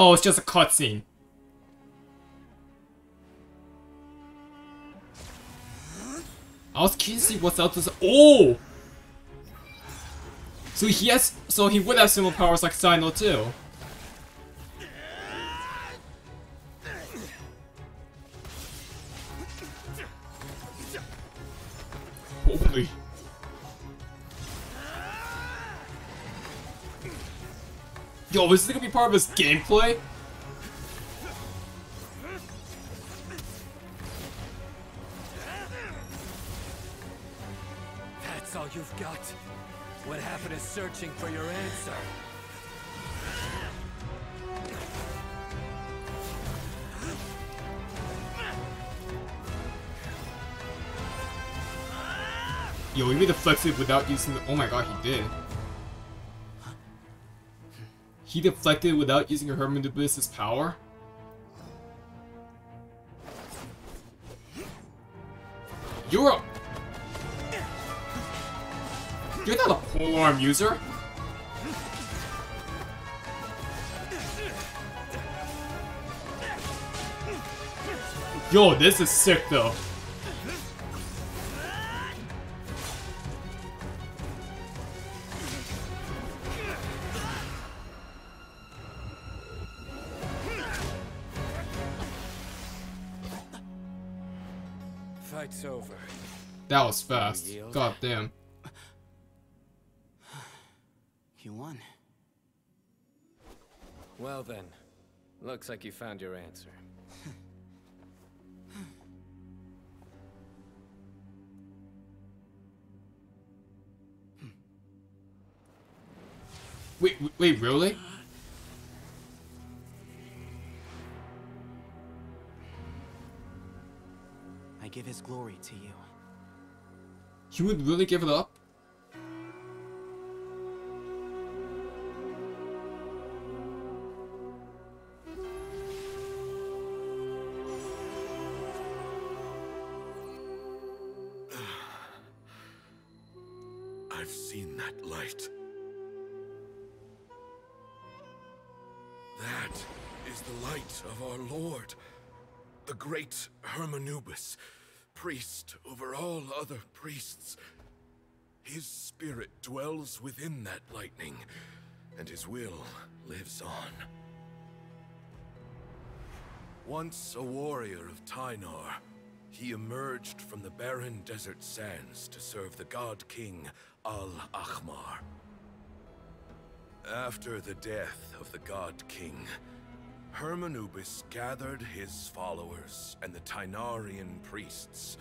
Oh, it's just a cutscene. I was keen to see what's out this. Oh! So he would have similar powers like Cyno too. Holy. Yo, is this gonna be part of his gameplay? That's all you've got? What happened is searching for your answer. Yo, he made the deflected without using the— oh my god, he did. He deflected without using Hermanubis' power? You're not a polearm user. Yo, this is sick though. Fight's over. That was fast. God damn. You won. Well then, looks like you found your answer. Wait, really? I give his glory to you. You would really give it up? I've seen that light. That is the light of our Lord, the great Hermanubis, priest over all other priests. His spirit dwells within that lightning, and his will lives on. Once a warrior of Tynar, he emerged from the barren desert sands to serve the god king Al-Akhmar. After the death of the god king, Hermanubis gathered his followers and the Tynarian priests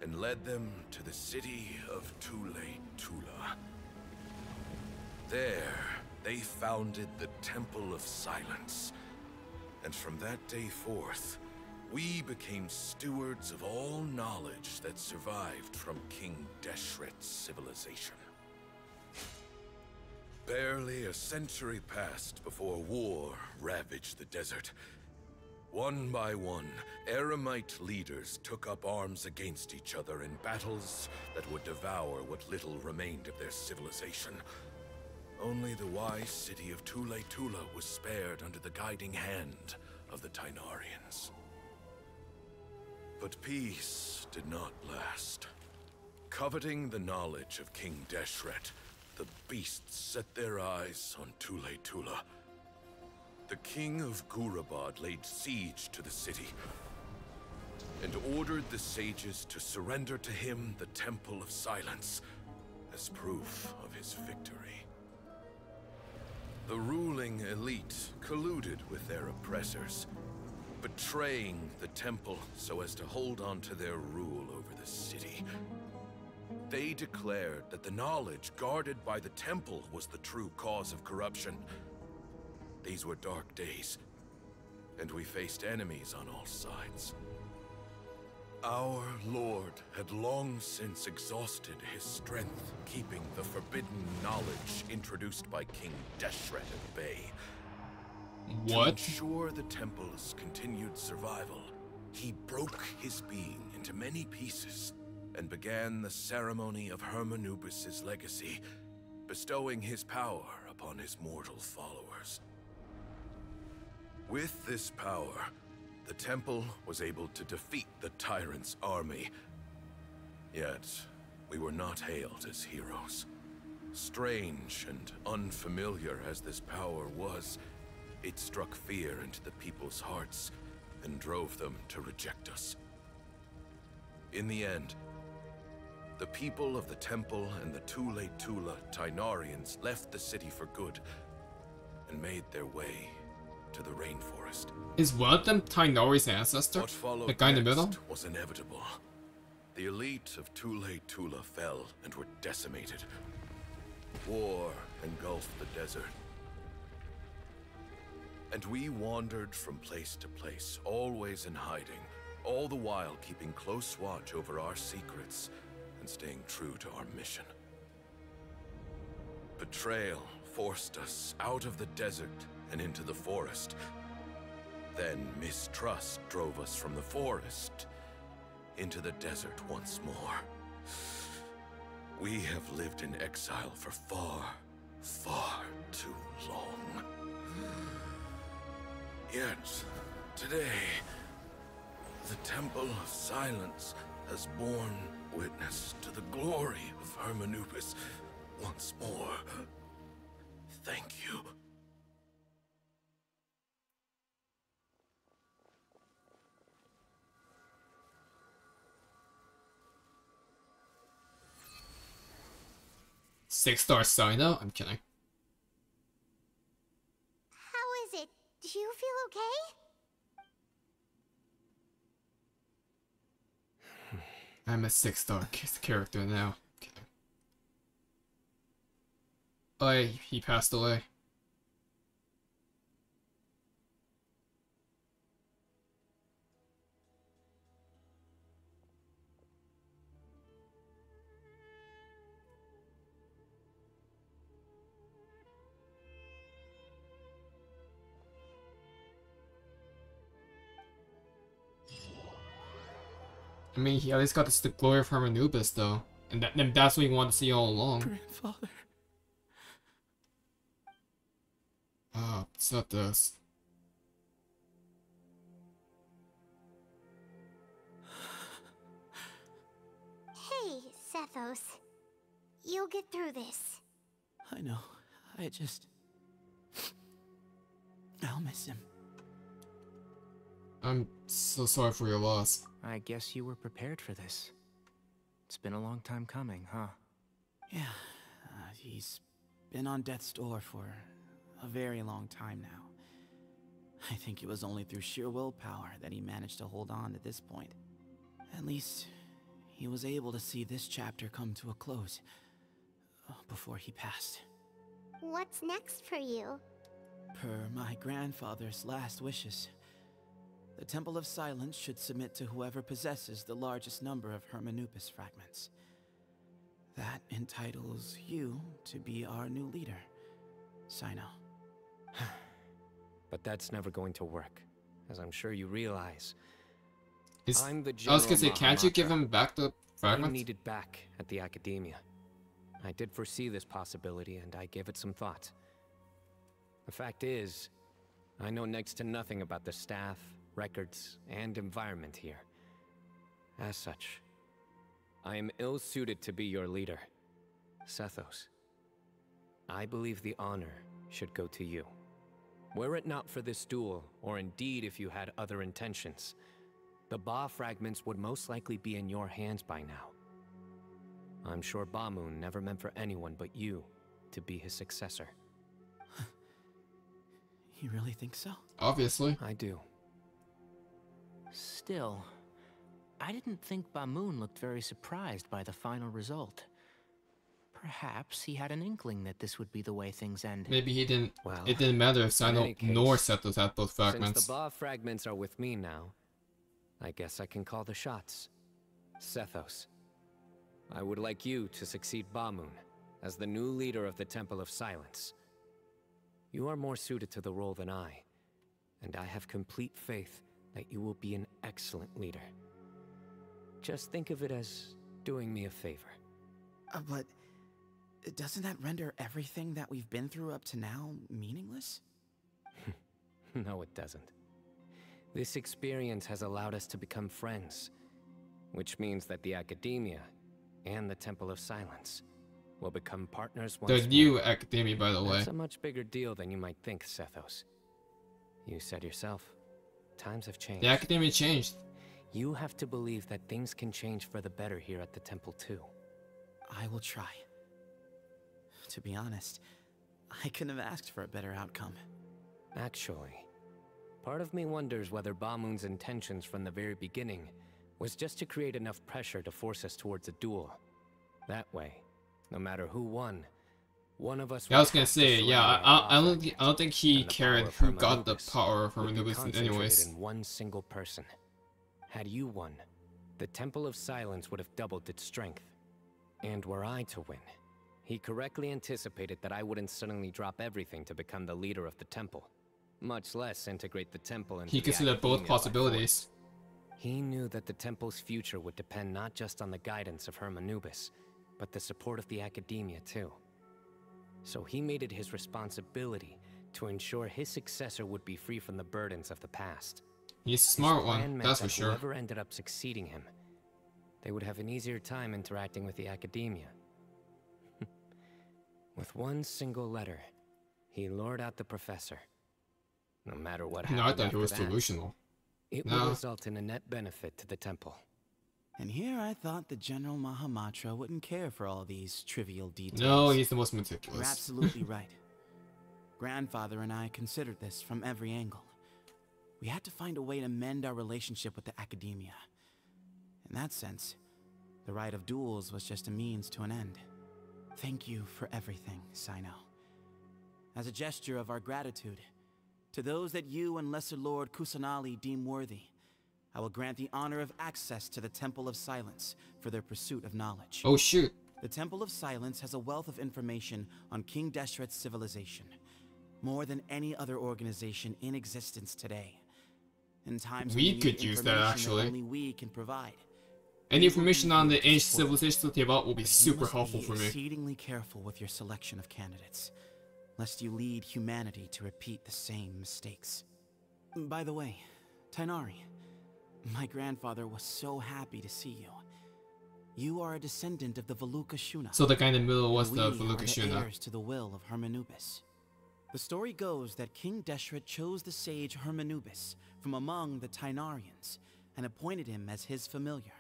and led them to the city of Tule-Tula. There, they founded the Temple of Silence, and from that day forth, we became stewards of all knowledge that survived from King Deshret's civilization. Barely a century passed before war ravaged the desert. One by one, Eremite leaders took up arms against each other in battles that would devour what little remained of their civilization. Only the wise city of Tule-Tula was spared under the guiding hand of the Tynarians. But peace did not last. Coveting the knowledge of King Deshret, the beasts set their eyes on Tule-Tula. The king of Gurabad laid siege to the city and ordered the sages to surrender to him the Temple of Silence as proof of his victory. The ruling elite colluded with their oppressors, betraying the temple so as to hold on to their rule over the city. They declared that the knowledge guarded by the temple was the true cause of corruption. These were dark days, and we faced enemies on all sides. Our Lord had long since exhausted his strength, keeping the forbidden knowledge introduced by King Deshret at bay. What? To ensure the temple's continued survival, he broke his being into many pieces and began the ceremony of Hermanubis' legacy, bestowing his power upon his mortal followers. With this power, the temple was able to defeat the tyrant's army. Yet, we were not hailed as heroes. Strange and unfamiliar as this power was, it struck fear into the people's hearts and drove them to reject us. In the end, the people of the temple and the Tule Tainarians left the city for good and made their way to the rainforest. Is one of them Tainari's ancestor? What followed The guy in the middle? next was inevitable. The elite of Tule fell and were decimated. War engulfed the desert. And we wandered from place to place, always in hiding, all the while keeping close watch over our secrets and staying true to our mission. Betrayal forced us out of the desert and into the forest. Then mistrust drove us from the forest into the desert once more. We have lived in exile for far, far too long. Yet, today, the Temple of Silence has borne witness to the glory of Hermanubis once more. Thank you. Six-star Cyno? I'm kidding. How is it? Do you feel okay? I'm a 6-star character now. Okay. Oh, he passed away. I mean, he at least got the glory of Hermanubis, though. And that's what he wanted to see all along. Grandfather. Ah, Sethos. Hey, Sethos. You'll get through this. I know. I'll miss him. I'm so sorry for your loss. I guess you were prepared for this. It's been a long time coming, huh? Yeah, he's been on death's door for a very long time now. I think it was only through sheer willpower that he managed to hold on to this point. At least, he was able to see this chapter come to a close before he passed. What's next for you? Per my grandfather's last wishes, the Temple of Silence should submit to whoever possesses the largest number of Hermanubis fragments. That entitles you to be our new leader, Cyno. But that's never going to work, as I'm sure you realize. I'm the I was gonna say, General can't you give Mahamatra. him back the I'm fragment? needed back at the Akademiya. I did foresee this possibility, and I gave it some thought. The fact is, I know next to nothing about the staff, records, and environment here. As such, I am ill-suited to be your leader, Sethos. I believe the honor should go to you. Were it not for this duel, or indeed if you had other intentions, the Ba Fragments would most likely be in your hands by now. I'm sure Bamoun never meant for anyone but you to be his successor. You really think so? Obviously. I do. Still, I didn't think Bamoun looked very surprised by the final result. Perhaps he had an inkling that this would be the way things end. Maybe he didn't. Well, It didn't matter if in Cyno any case, nor Sethos had both Since fragments. the Ba Fragments are with me now, I guess I can call the shots. Sethos, I would like you to succeed Bamoun as the new leader of the Temple of Silence. You are more suited to the role than I, and I have complete faith that you will be an excellent leader. Just think of it as doing me a favor. But doesn't that render everything that we've been through up to now meaningless? No, it doesn't. This experience has allowed us to become friends, which means that the Akademiya and the Temple of Silence will become partners once The new more. Akademiya, by the way. That's a much bigger deal than you might think, Sethos. You said yourself, times have changed. The Akademiya changed. You have to believe that things can change for the better here at the temple too. I will try. To be honest, I couldn't have asked for a better outcome. Actually, part of me wonders whether Bamoun's intentions from the very beginning was just to create enough pressure to force us towards a duel. That way, no matter who won, one of us. Yeah, I was gonna say, yeah, I don't think he cared who got the power of Hermanubis anyways. In one single person. Had you won, the Temple of Silence would have doubled its strength. And were I to win, he correctly anticipated that I wouldn't suddenly drop everything to become the leader of the temple, much less integrate the temple into He considered both possibilities. He knew that the temple's future would depend not just on the guidance of Hermanubis, but the support of the Akademiya too. So he made it his responsibility to ensure his successor would be free from the burdens of the past. He's a smart one, that's for sure. Whoever ended up succeeding him, they would have an easier time interacting with the Akademiya. With one single letter, he lured out the professor. No matter what happened, No, I thought it was after that, delusional. it would result in a net benefit to the temple. And here I thought the General Mahamatra wouldn't care for all these trivial details. No, he's the most You're meticulous. absolutely right. Grandfather and I considered this from every angle. We had to find a way to mend our relationship with the Akademiya. In that sense, the right of duels was just a means to an end. Thank you for everything, Cyno. As a gesture of our gratitude, to those that you and Lesser Lord Kusanali deem worthy, I will grant the honor of access to the Temple of Silence for their pursuit of knowledge. Oh shoot. The Temple of Silence has a wealth of information on King Deshret's civilization, more than any other organization in existence today. In times We when could need use that, information actually. only we can provide. Any information on the ancient Support. civilization they about will be But you super must helpful be for me. exceedingly careful with your selection of candidates, lest you lead humanity to repeat the same mistakes. By the way, Tainari, my grandfather was so happy to see you. You are a descendant of the Veluka Shuna. So the guy in the middle was and the we are Veluka the Shuna. heirs to the will of Hermanubis. The story goes that King Deshret chose the sage Hermanubis from among the Tainarians and appointed him as his familiar.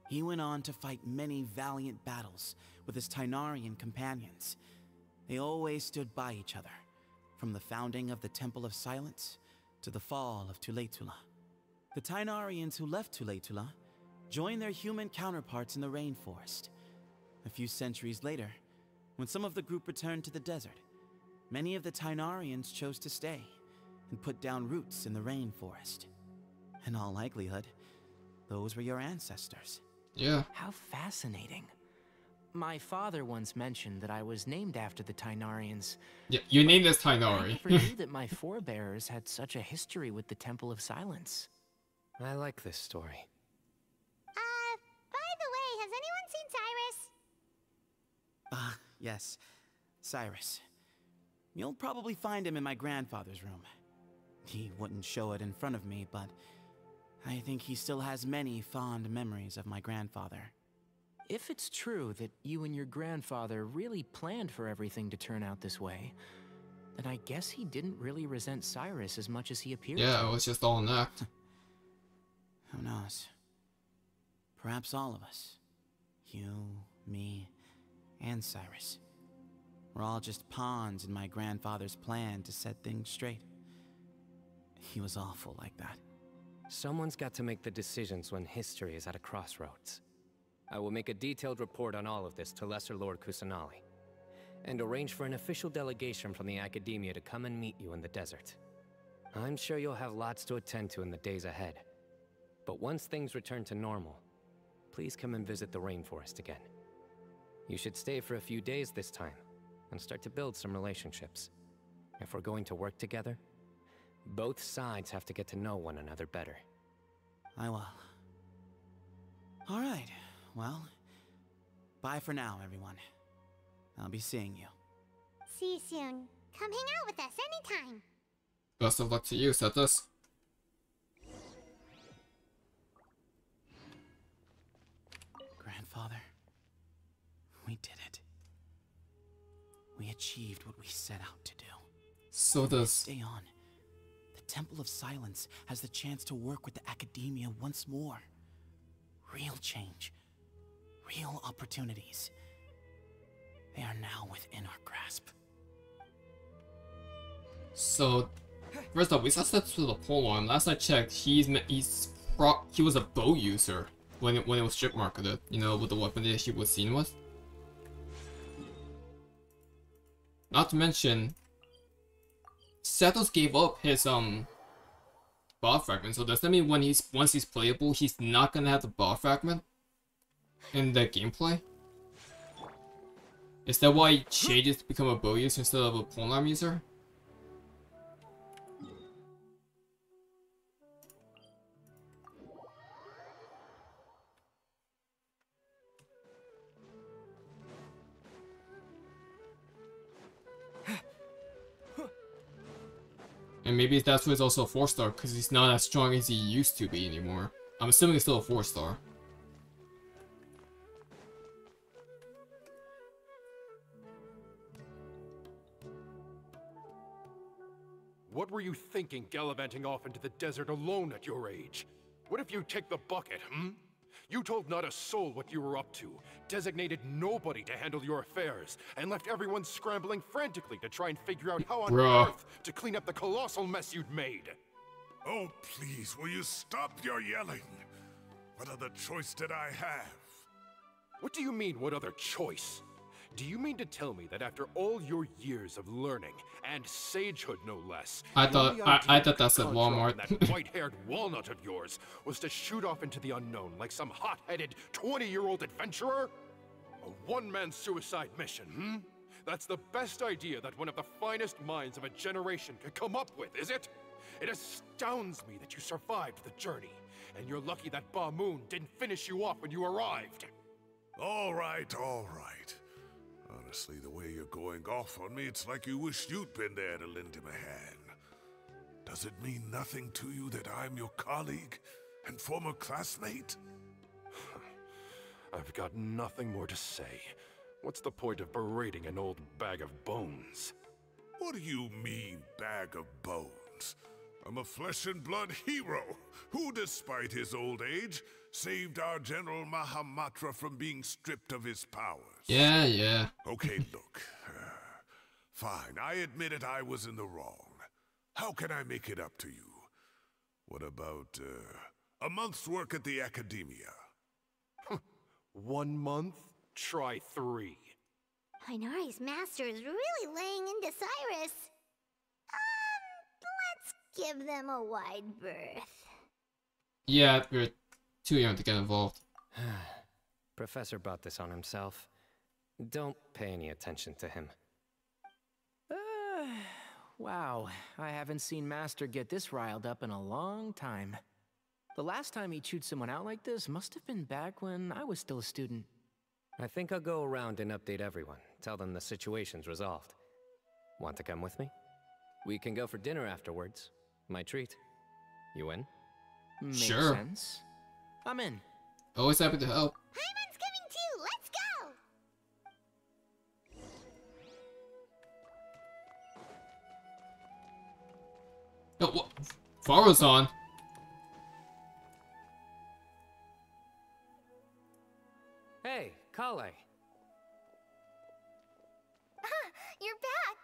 He went on to fight many valiant battles with his Tainarian companions. They always stood by each other, from the founding of the Temple of Silence to the fall of Tuletula. The Tainarians who left Tuletula joined their human counterparts in the rainforest. A few centuries later, when some of the group returned to the desert, many of the Tainarians chose to stay and put down roots in the rainforest. In all likelihood, those were your ancestors. Yeah. How fascinating. My father once mentioned that I was named after the Tainarians. Yeah, your name is I Tainari. never knew that my forebears had such a history with the Temple of Silence. I like this story. By the way, has anyone seen Cyrus? Yes, Cyrus. You'll probably find him in my grandfather's room. He wouldn't show it in front of me, but I think he still has many fond memories of my grandfather. If it's true that you and your grandfather really planned for everything to turn out this way, then I guess he didn't really resent Cyrus as much as he appeared Yeah, to. it was just all an act. Who knows? Perhaps all of us. You, me, and Cyrus. We're all just pawns in my grandfather's plan to set things straight. He was awful like that. Someone's got to make the decisions when history is at a crossroads. I will make a detailed report on all of this to Lesser Lord Kusanali, and arrange for an official delegation from the Akademiya to come and meet you in the desert. I'm sure you'll have lots to attend to in the days ahead. But once things return to normal, please come and visit the rainforest again. You should stay for a few days this time, and start to build some relationships. If we're going to work together, both sides have to get to know one another better. I will. Alright, well, bye for now, everyone. I'll be seeing you. See you soon. Come hang out with us anytime. Best of luck to you, Sethos. Grandfather, we did it. We achieved what we set out to do. So does... Stay on. The Temple of Silence has the chance to work with the Akademiya once more. Real change. Real opportunities. They are now within our grasp. So, first off, we saw Sethos with a polearm. Last I checked, he was a bow user when it was strip marketed. You know, with the weapon that he was seen with. Not to mention, Sethos gave up his Ba Fragment. So does that mean once he's playable, he's not gonna have the Ba Fragment in the gameplay? Is that why he changes to become a bow user instead of a polearm user? And maybe that's why he's also a 4-star, because he's not as strong as he used to be anymore. I'm assuming he's still a 4-star. What were you thinking gallivanting off into the desert alone at your age? What if you take the bucket, You told not a soul what you were up to, designated nobody to handle your affairs, and left everyone scrambling frantically to try and figure out how on earth to clean up the colossal mess you'd made. Oh, please, will you stop your yelling? What other choice did I have? What do you mean, what other choice? Do you mean to tell me that after all your years of learning, and sagehood no less, I thought that's at Walmart. That white-haired walnut of yours was to shoot off into the unknown like some hot-headed 20-year-old adventurer? A one-man suicide mission, That's the best idea that one of the finest minds of a generation could come up with, is it? It astounds me that you survived the journey, and you're lucky that Bamoun didn't finish you off when you arrived. All right, all right. Honestly, the way you're going off on me, it's like you wish you'd been there to lend him a hand. Does it mean nothing to you that I'm your colleague and former classmate? I've got nothing more to say. What's the point of berating an old bag of bones? What do you mean, bag of bones? I'm a flesh and blood hero who, despite his old age, saved our General Mahamatra from being stripped of his powers. Yeah. Okay, look. Fine, I admit it, I was in the wrong. How can I make it up to you? What about, a month's work at the Akademiya? 1 month? Try 3. Inari's master is really laying into Cyrus. Let's give them a wide berth. Yeah, we're too young to get involved. Professor brought this on himself. Don't pay any attention to him. Wow, I haven't seen Master get this riled up in a long time. The last time he chewed someone out like this must have been back when I was still a student. I think I'll go around and update everyone. Tell them the situation's resolved. Want to come with me? We can go for dinner afterwards. My treat. You in? Makes Sure. sense. I'm in. Always happy to help. Hyman's coming too! Let's go! Oh, what? Faro's on. Hey, Kale. You're back!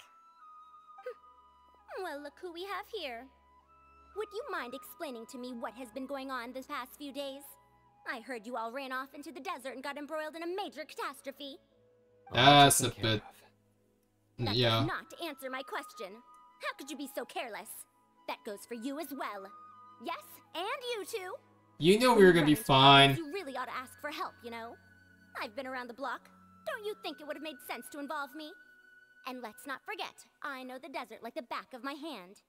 Well, look who we have here. Would you mind explaining to me what has been going on this past few days? I heard you all ran off into the desert and got embroiled in a major catastrophe. That's a bit... That Yeah. does not answer my question. How could you be so careless? That goes for you as well. Yes, and you too. You know we were gonna be fine. You really ought to ask for help, you know? I've been around the block. Don't you think it would have made sense to involve me? And let's not forget, I know the desert like the back of my hand.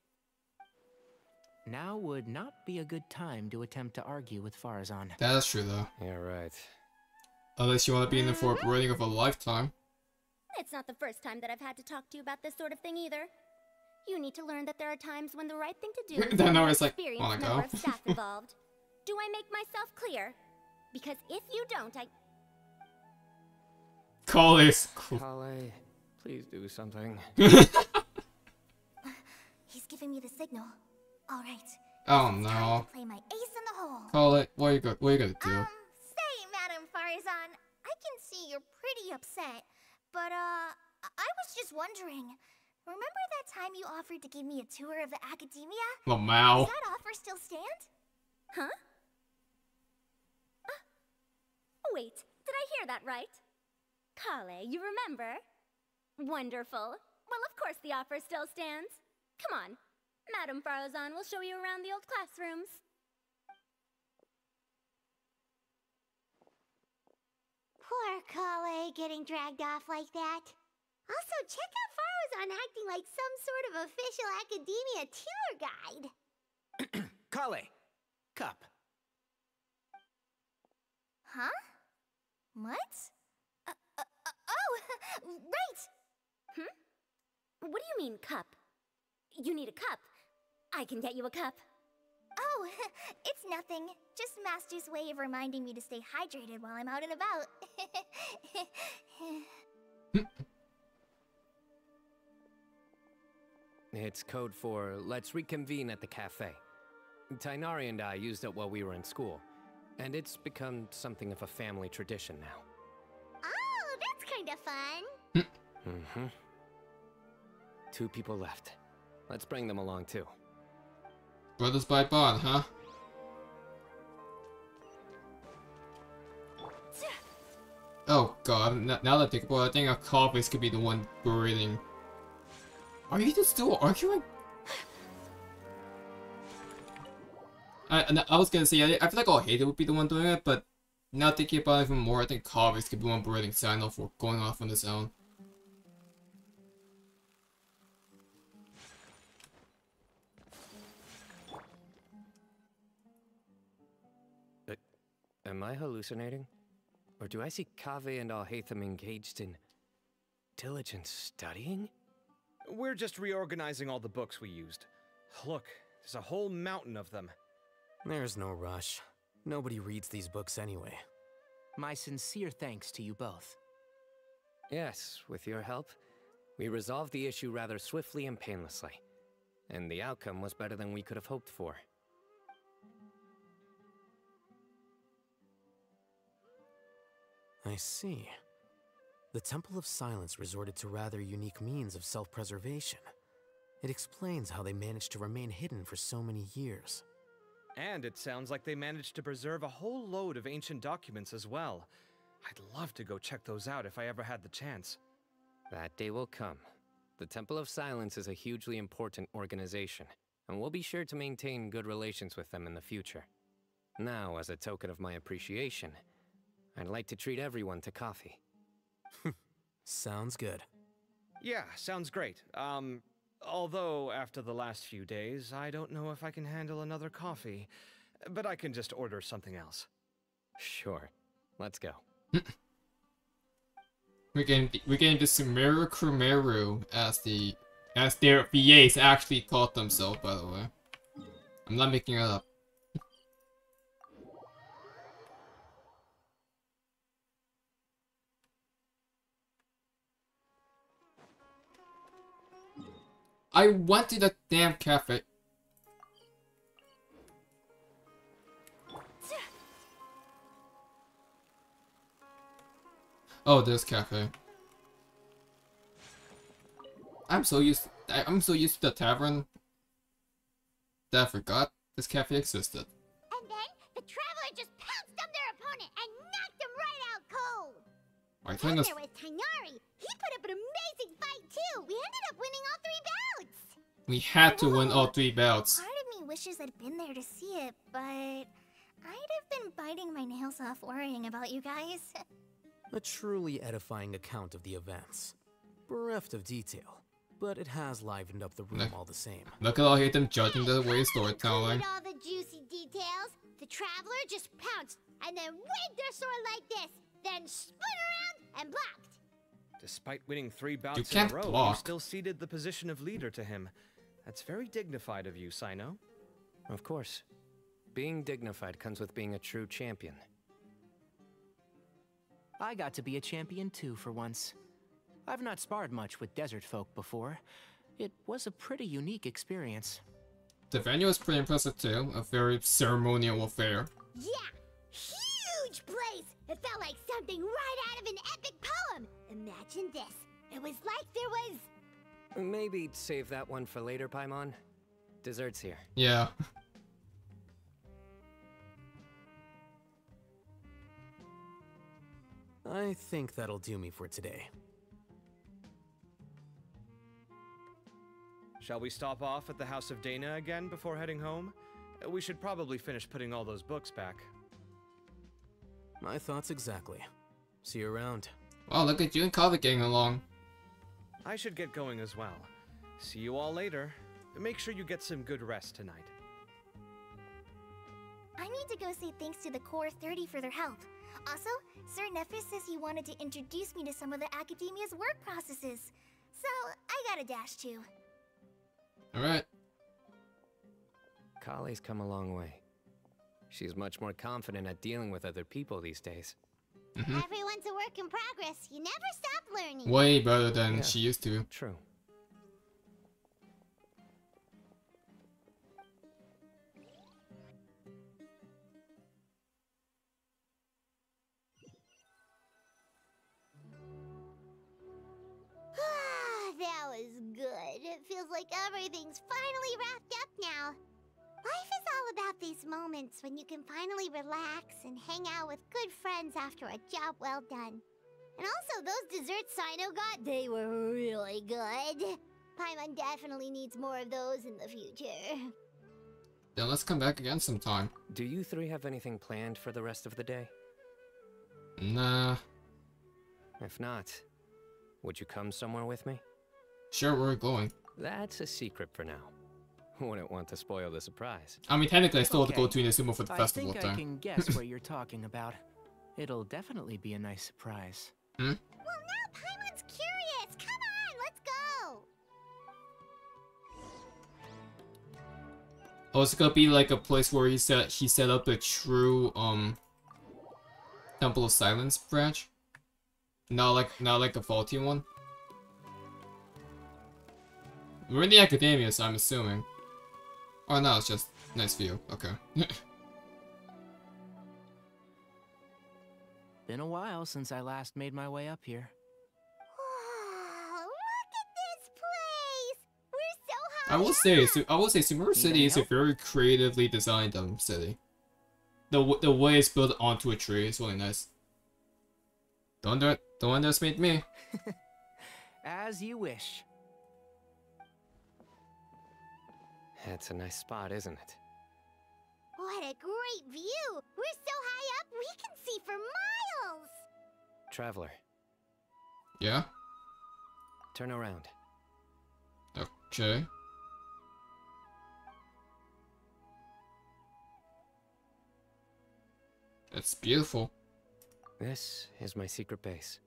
Now would not be a good time to attempt to argue with Farazan. That's true though. Yeah, right. Unless you want to be in the for a rating of a lifetime. It's not the first time that I've had to talk to you about this sort of thing either. You need to learn that there are times when the right thing to do is Then to I be was like, experienced wanna member go? of staff involved. Do I make myself clear? Because if you don't, Call this. Kale, please do something. He's giving me the signal. All right. Oh Time no. to play my ace in the hole. Call it. What are you gonna do? Say, Madame Farzan, I can see you're pretty upset, but I was just wondering. Remember that time you offered to give me a tour of the Akademiya? Lamau. Does that offer still stand? Huh? Wait, did I hear that right? Kale, you remember? Wonderful. Well, of course the offer still stands. Come on. Madame Farzan will show you around the old classrooms. Poor Kale getting dragged off like that. Also, check out Farzan acting like some sort of official Akademiya tour guide. Kale, cup. Huh? What? Oh, right! What do you mean, cup? You need a cup. I can get you a cup. Oh, it's nothing. Just Master's way of reminding me to stay hydrated while I'm out and about. It's code for let's reconvene at the cafe. Tighnari and I used it while we were in school, and it's become something of a family tradition now. Oh, that's kind of fun. Mm-hmm. 2 people left. Let's bring them along too. Brothers by bond, huh? Oh god, now that I think about it, I think Akademiya could be the one breathing. Are you still arguing? I was gonna say, I feel like all Hater would be the one doing it, but now thinking about it even more, I think Akademiya could be the one berating Cyno for going off on his own. Am I hallucinating? Or do I see Kaveh and Alhaitham engaged in diligent studying? We're just reorganizing all the books we used. Look, there's a whole mountain of them. There's no rush. Nobody reads these books anyway. My sincere thanks to you both. Yes, with your help, we resolved the issue rather swiftly and painlessly. And the outcome was better than we could have hoped for. I see. The Temple of Silence resorted to rather unique means of self-preservation. It explains how they managed to remain hidden for so many years. And it sounds like they managed to preserve a whole load of ancient documents as well. I'd love to go check those out if I ever had the chance. That day will come. The Temple of Silence is a hugely important organization, and we'll be sure to maintain good relations with them in the future. Now, as a token of my appreciation, I'd like to treat everyone to coffee. Sounds good. Yeah, sounds great. Although after the last few days, I don't know if I can handle another coffee. But I can just order something else. Sure. Let's go. We're getting the Sumeru Krumeru as their VAs actually called themselves, by the way. I'm not making it up. I went to the damn cafe. Oh, this cafe. I'm so used to the tavern that I forgot this cafe existed. And then the Traveler just pounced on their opponent and knocked him right out cold. I think There was Tighnari. He put up an amazing fight too. We ended up winning all 3 bouts. we had to win all 3 bouts. Part of me wishes I'd been there to see it, but I'd have been biting my nails off worrying about you guys. A truly edifying account of the events. Bereft of detail, but it has livened up the room all the same. Look at all hate them judging the way storytelling. All the juicy details. The Traveler just pounced and then waved their sword like this, then spun around and blocked. Despite winning 3 bouts in can't a row, you block. still ceded the position of leader to him. That's very dignified of you, Cyno. Of course. Being dignified comes with being a true champion. I got to be a champion too for once. I've not sparred much with desert folk before. It was a pretty unique experience. The venue was pretty impressive too. A very ceremonial affair. Yeah! Huge place! It felt like something right out of an epic poem! Imagine this. It was like there was... Maybe save that one for later, Paimon. Dessert's here. Yeah. I think that'll do me for today. Shall we stop off at the House of Dana again before heading home? We should probably finish putting all those books back. My thoughts exactly. See you around. Wow, look at you and Kavik getting along. I should get going as well. See you all later. Make sure you get some good rest tonight. I need to go say thanks to the Core 30 for their help. Also, Sir Nephis says he wanted to introduce me to some of the Akademiya's work processes. So, I gotta dash too. Alright. Kali's come a long way. She's much more confident at dealing with other people these days. Everyone's a work in progress. You never stop learning. Way better than she used to. True. That was good. It feels like everything's finally wrapped up now. Life is all about these moments when you can finally relax and hang out with good friends after a job well done. And also, those desserts Cyno got, they were really good. Paimon definitely needs more of those in the future. Then let's come back again sometime. Do you three have anything planned for the rest of the day? Nah. If not, would you come somewhere with me? Sure, we're going. That's a secret for now. Wouldn't want to spoil the surprise. I mean, technically I still have to go to Inazuma for the festival I think I can guess what you're talking about. It'll definitely be a nice surprise. Well, now Paimon's curious. Come on, let's go. Oh, it's gonna be like a place where he set up a true Temple of Silence branch. Not like a faulty one. We're in the Akademiya, so I'm assuming. Oh no, it's just nice view. Okay. Been a while since I last made my way up here. Wow, look at this place. We're so high. I will say Sumeru City is a very creatively designed city. The way it's built onto a tree is really nice. Don't underestimate me. As you wish. It's a nice spot, isn't it? What a great view. We're so high up, we can see for miles. Traveler. Yeah? Turn around. Okay. It's beautiful. This is my secret base.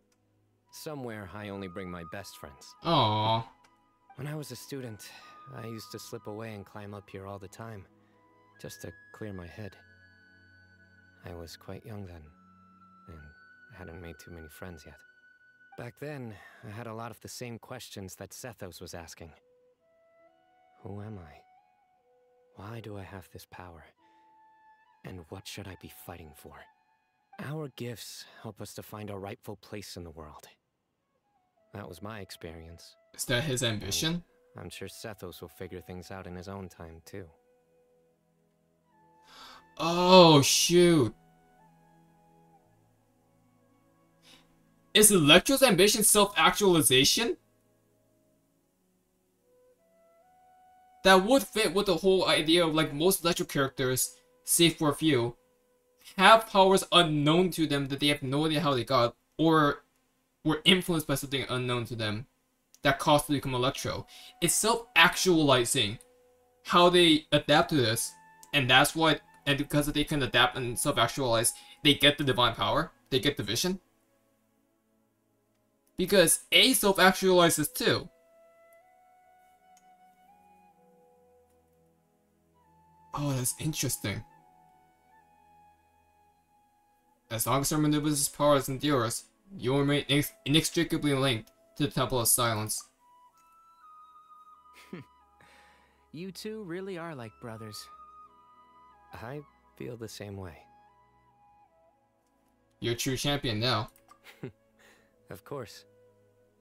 Somewhere I only bring my best friends. Aww. When I was a student, I used to slip away and climb up here all the time, just to clear my head. I was quite young then, and hadn't made too many friends yet. Back then, I had a lot of the same questions that Sethos was asking. Who am I? Why do I have this power? And what should I be fighting for? Our gifts help us to find our rightful place in the world. That was my experience. Is that his ambition? I'm sure Sethos will figure things out in his own time, too. Oh, shoot. Is Electro's ambition self-actualization? That would fit with the whole idea of like most Electro characters, save for a few, have powers unknown to them that they have no idea how they got, or were influenced by something unknown to them that caused them to become Electro. It's self-actualizing how they adapt to this, and that's why, and because they can adapt and self-actualize, they get the divine power, they get the vision. Because A self-actualizes too. Oh, that's interesting. As long as Hermanubis' powers endures, you will remain inextricably linked to the Temple of Silence. You two really are like brothers. I feel the same way. You're a true champion now. Of course.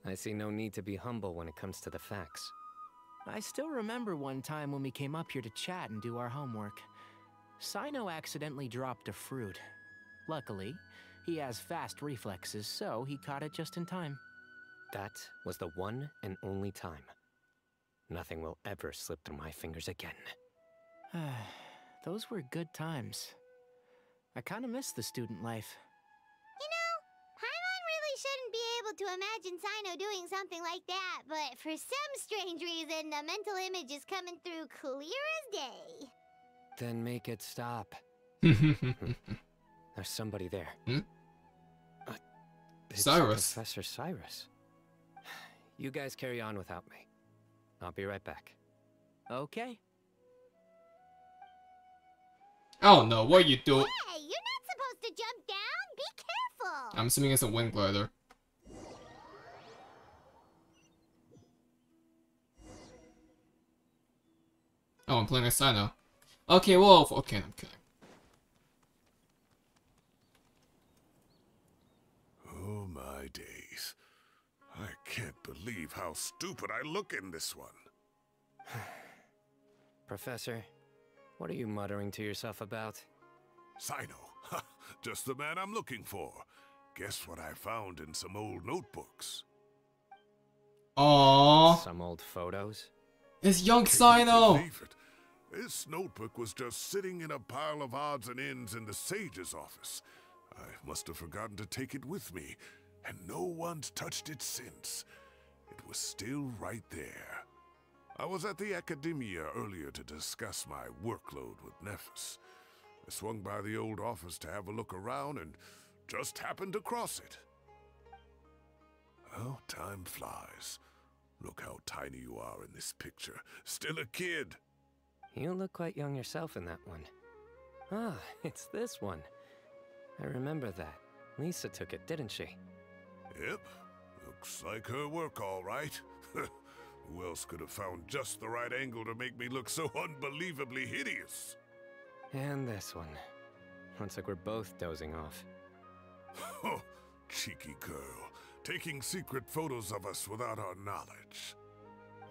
I see no need to be humble when it comes to the facts. I still remember one time when we came up here to chat and do our homework. Cyno accidentally dropped a fruit. Luckily, he has fast reflexes, so he caught it just in time. That was the one and only time. Nothing will ever slip through my fingers again. Those were good times. I kind of miss the student life. You know, Paimon really shouldn't be able to imagine Cyno doing something like that, but for some strange reason, the mental image is coming through clear as day. Then make it stop. There's somebody there. It's Cyrus. Professor Cyrus. You guys carry on without me. I'll be right back. Okay. Oh no, what are you doing? Hey, you're not supposed to jump down. Be careful. I'm assuming it's a wind glider. Oh, I'm playing a Cyno. Okay, well, okay, I'm kidding. Oh my days. I can't believe how stupid I look in this one. Professor, what are you muttering to yourself about? Cyno, just the man I'm looking for. Guess what I found in some old notebooks? Aww, Some old photos? it's young Can you Cyno! believe it? This notebook was just sitting in a pile of odds and ends in the sage's office. I must have forgotten to take it with me, and no one's touched it since. It was still right there. I was at the Akademiya earlier to discuss my workload with Nephis. I swung by the old office to have a look around and just happened to cross it. Oh, time flies. Look how tiny you are in this picture. Still a kid. You look quite young yourself in that one. Ah, it's this one. I remember that. Lisa took it, didn't she? Yep. Looks like her work, all right. Who else could have found just the right angle to make me look so unbelievably hideous? And this one. Looks like we're both dozing off. Oh, cheeky girl. Taking secret photos of us without our knowledge.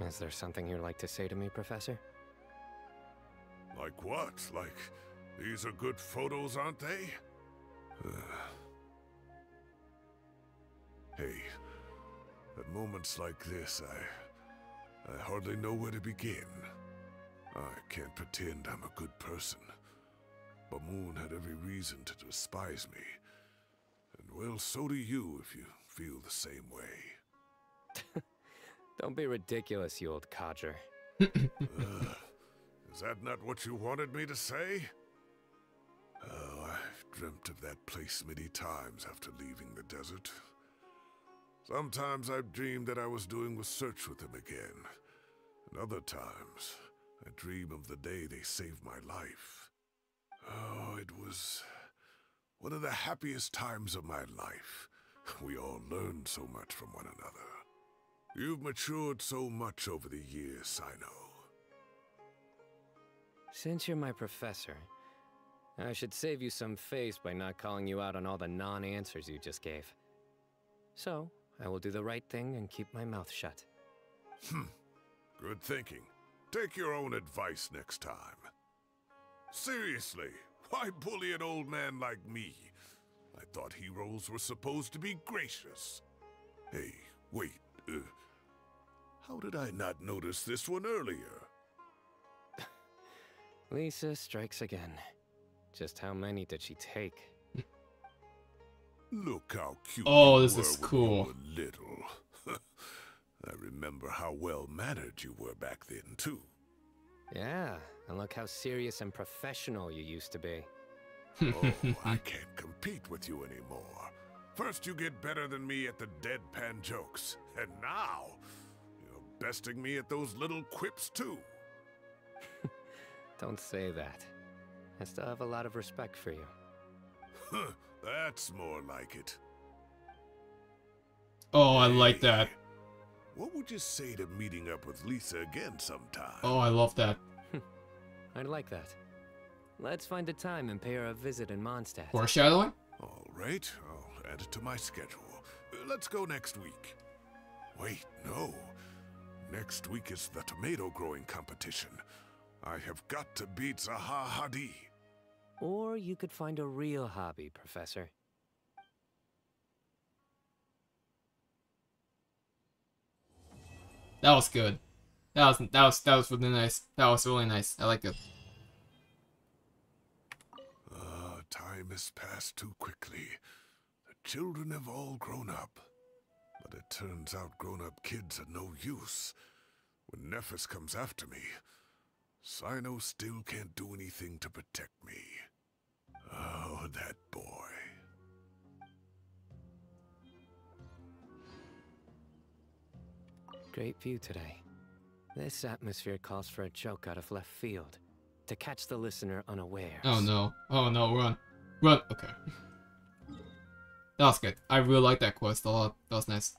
Is there something you'd like to say to me, Professor? Like what? Like, these are good photos, aren't they? Hey, at moments like this, I hardly know where to begin. I can't pretend I'm a good person. Bamoun had every reason to despise me. And well, so do you if you feel the same way. Don't be ridiculous, you old codger. Is that not what you wanted me to say? Oh, I've dreamt of that place many times after leaving the desert. Sometimes I've dreamed that I was doing research with them again. And other times, I dream of the day they saved my life. Oh, it was one of the happiest times of my life. We all learned so much from one another. You've matured so much over the years, Cyno. Since you're my professor, I should save you some face by not calling you out on all the non-answers you just gave. So, I will do the right thing and keep my mouth shut. Good thinking. Take your own advice next time. Seriously, why bully an old man like me? I thought heroes were supposed to be gracious. Hey, wait, how did I not notice this one earlier? Lisa strikes again. Just how many did she take? Look how cute Oh, you this were is when cool. you were little. I remember how well-mannered you were back then, too. Yeah, and look how serious and professional you used to be. Oh, I can't compete with you anymore. First you get better than me at the deadpan jokes, and now you're besting me at those little quips too. Don't say that. I still have a lot of respect for you. That's more like it. Oh, I like that. What would you say to meeting up with Lisa again sometime? Oh, I love that. I'd like that. Let's find a time and pay her a visit in Mondstadt. Foreshadowing? All right, I'll add it to my schedule. Let's go next week. Wait, no. Next week is the tomato growing competition. I have got to beat Zaha Hadi. Or you could find a real hobby, Professor. That was good. That was really nice. That was really nice. I like it. Time has passed too quickly. The children have all grown up. But it turns out grown-up kids are no use. When Nephis comes after me, Cyno still can't do anything to protect me. Oh, that boy. Great view today. This atmosphere calls for a joke out of left field, to catch the listener unawares. Oh no. Oh no, run. Run. Okay. That was good. I really like that quest a lot. That was nice.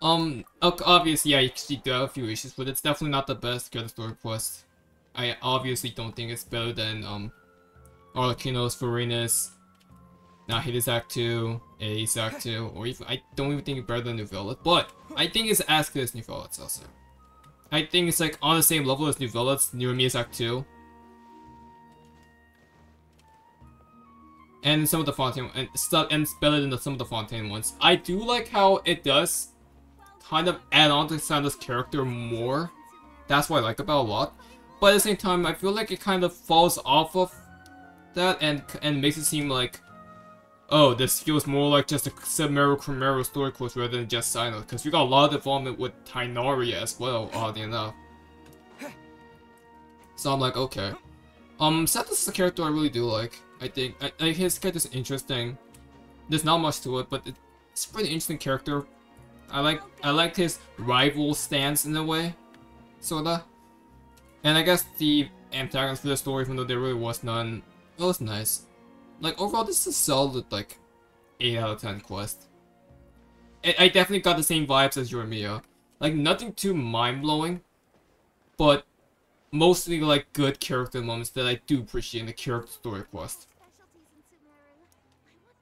Obviously, yeah, you do have a few issues, but it's definitely not the best Get a Story quest. I obviously don't think it's better than, Arlecchino's Farina's, Nahida's Act 2, A's Act 2, or even, I don't even think it's better than New Violet, but I think it's as good as New Violet's also. I think it's like on the same level as New Violet's, Nirimiya's Act 2. And some of the Fontaine, and it's better than some of the Fontaine ones. I do like how it does kind of add on to Santa's character more. That's what I like about it a lot. But at the same time, I feel like it kind of falls off of that and makes it seem like, oh, this feels more like just a Submeru Chimero story quest rather than just Cyno. Because we got a lot of involvement with Tainari as well, oddly enough. So I'm like, okay. Sethos is a character I really do like. I think his character's interesting. There's not much to it, but it's a pretty interesting character. I like his rival stance in a way, sorta. And I guess the antagonist for the story, even though there really was none, it was nice. Like overall, this is a solid like 8 out of 10 quest. I definitely got the same vibes as Yorimiya. Like nothing too mind blowing, but mostly like good character moments that I do appreciate in the character story quest.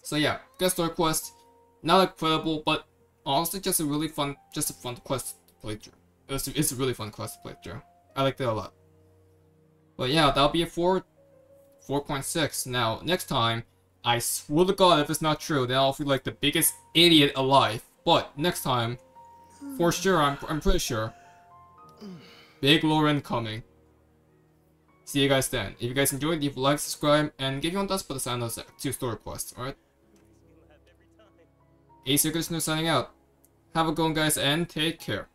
So yeah, good story quest. Not incredible, but honestly just a really fun, quest to play through. It's a really fun quest to play through. I liked it a lot. But yeah, that'll be it for 4.6. Now, next time, I swear to God if it's not true, then I'll feel like the biggest idiot alive. But next time, for sure, I'm pretty sure, big Lauren coming. See you guys then. If you guys enjoyed, leave a like, subscribe, and give your own thoughts about the Cyno 2 story quests, alright? ACairconditioner signing out. Have a good one, guys, and take care.